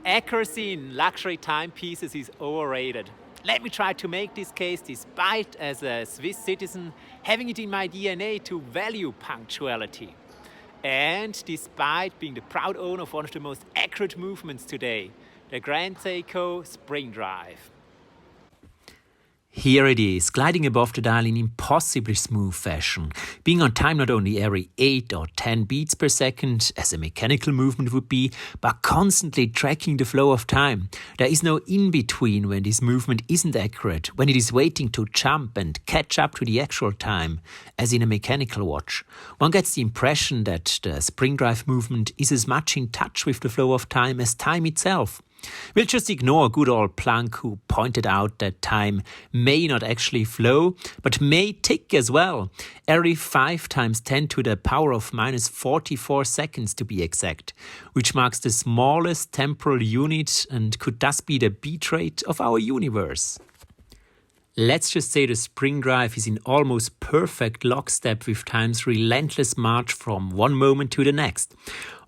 Accuracy in luxury timepieces is overrated. Let me try to make this case despite, as a Swiss citizen, having it in my DNA to value punctuality. And despite being the proud owner of one of the most accurate movements today, the Grand Seiko Spring Drive. Here it is, gliding above the dial in impossibly smooth fashion, being on time not only every 8 or 10 beats per second, as a mechanical movement would be, but constantly tracking the flow of time. There is no in-between when this movement isn't accurate, when it is waiting to jump and catch up to the actual time, as in a mechanical watch. One gets the impression that the spring drive movement is as much in touch with the flow of time as time itself. We'll just ignore good old Planck, who pointed out that time may not actually flow, but may tick as well, every 5 times 10 to the power of minus 44 seconds to be exact, which marks the smallest temporal unit and could thus be the beat rate of our universe. Let's just say the spring drive is in almost perfect lockstep with time's relentless march from one moment to the next.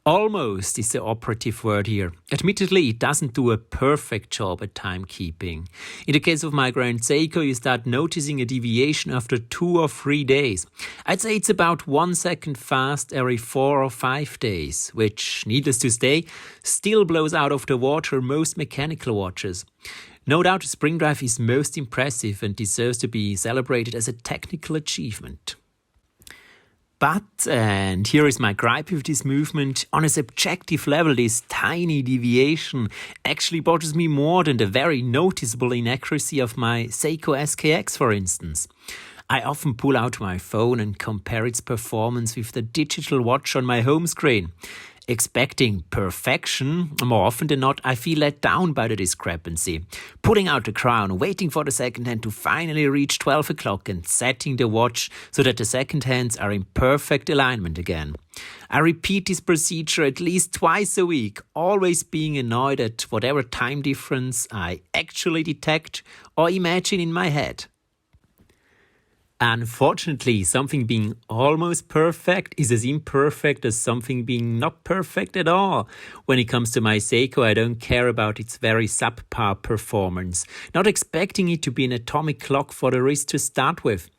Almost is the operative word here. Admittedly, it doesn't do a perfect job at timekeeping. In the case of my Grand Seiko, you start noticing a deviation after 2 or 3 days. I'd say it's about 1 second fast every 4 or 5 days, which, needless to say, still blows out of the water most mechanical watches. No doubt the spring drive is most impressive and deserves to be celebrated as a technical achievement. But, and here is my gripe with this movement, on a subjective level this tiny deviation actually bothers me more than the very noticeable inaccuracy of my Seiko SKX, for instance. I often pull out my phone and compare its performance with the digital watch on my home screen. Expecting perfection, more often than not, I feel let down by the discrepancy. Pulling out the crown, waiting for the second hand to finally reach 12 o'clock and setting the watch so that the second hands are in perfect alignment again. I repeat this procedure at least twice a week, always being annoyed at whatever time difference I actually detect or imagine in my head. Unfortunately, something being almost perfect is as imperfect as something being not perfect at all. When it comes to my Seiko, I don't care about its very subpar performance, not expecting it to be an atomic clock for the wrist to start with.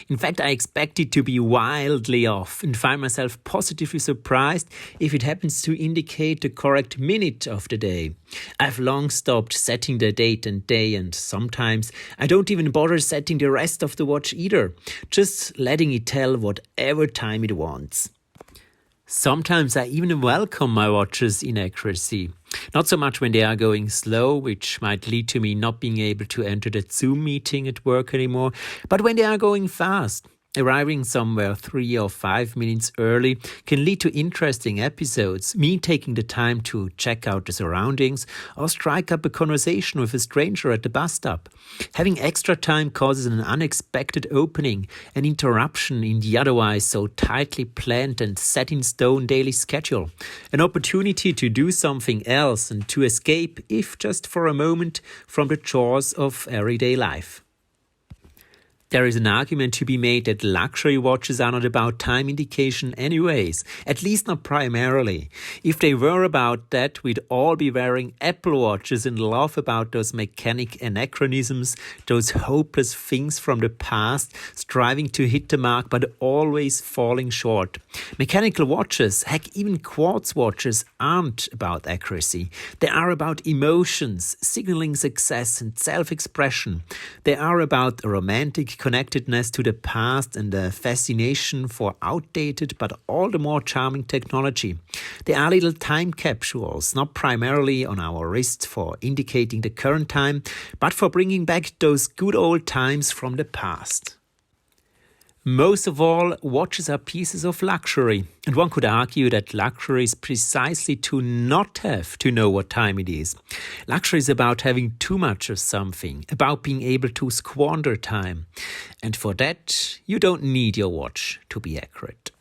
In fact, I expect it to be wildly off and find myself positively surprised if it happens to indicate the correct minute of the day. I've long stopped setting the date and day, and sometimes I don't even bother setting the rest of the watch either, just letting it tell whatever time it wants. Sometimes I even welcome my watch's inaccuracy. Not so much when they are going slow, which might lead to me not being able to enter that Zoom meeting at work anymore, but when they are going fast. Arriving somewhere 3 or 5 minutes early can lead to interesting episodes, me taking the time to check out the surroundings or strike up a conversation with a stranger at the bus stop. Having extra time causes an unexpected opening, an interruption in the otherwise so tightly planned and set in stone daily schedule, an opportunity to do something else and to escape, if just for a moment, from the chores of everyday life. There is an argument to be made that luxury watches are not about time indication anyways, at least not primarily. If they were about that, we'd all be wearing Apple watches and laugh about those mechanic anachronisms, those hopeless things from the past, striving to hit the mark but always falling short. Mechanical watches, heck even quartz watches, aren't about accuracy. They are about emotions, signaling success and self-expression. They are about a romantic connectedness to the past and a fascination for outdated but all the more charming technology. They are little time capsules, not primarily on our wrist for indicating the current time, but for bringing back those good old times from the past. Most of all, watches are pieces of luxury, and one could argue that luxury is precisely to not have to know what time it is. Luxury is about having too much of something, about being able to squander time. And for that, you don't need your watch to be accurate.